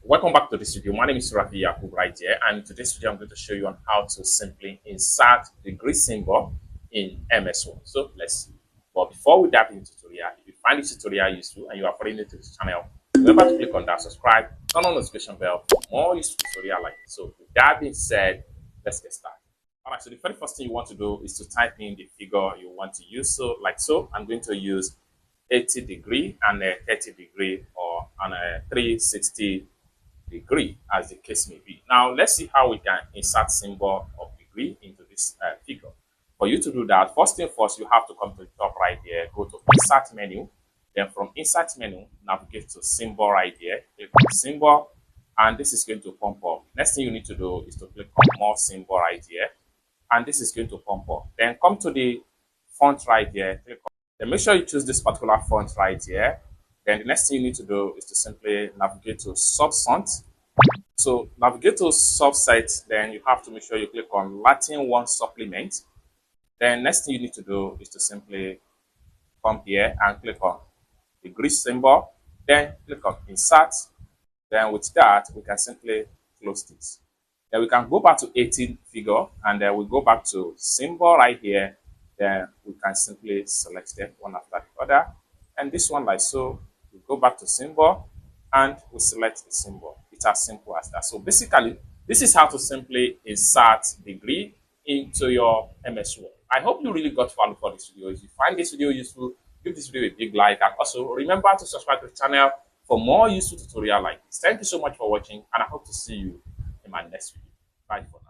Welcome back to this video. My name is Rafi Yakub right here, and today's video I'm going to show you on how to simply insert the degree symbol in MS Word. So let's see. But before we dive into the tutorial, if you find this tutorial useful and you are following it to this channel, remember to click on that subscribe, turn on the notification bell for more useful tutorial like this. So with that being said, let's get started. Alright, so the very first thing you want to do is to type in the figure you want to use. So like so, I'm going to use 80 degree and a 30 degree or on a 360 degree as the case may be. Now let's see how we can insert symbol of degree into this figure. For you to do that, first thing first, you have to come to the top right here, go to insert menu, then from insert menu, navigate to symbol right here, click on symbol, and this is going to pump up. Next thing you need to do is to click on more symbol right here, and this is going to pump up. Then come to the font right here, click on, then make sure you choose this particular font right here. Then the next thing you need to do is to simply navigate to sub-font. So navigate to subset, then you have to make sure you click on Latin 1 supplement. Then next thing you need to do is to simply come here and click on the degree symbol, then click on insert. Then with that, we can simply close this. Then we can go back to 18 figure, and then we go back to symbol right here. Then we can simply select them one after the other. And this one like so, we go back to symbol and we select the symbol. It's as simple as that. So basically, this is how to simply insert degree into your MS Word. I hope you really got value for this video. If you find this video useful, give this video a big like, and also remember to subscribe to the channel for more useful tutorial like this. Thank you so much for watching, and I hope to see you in my next video. Bye for now.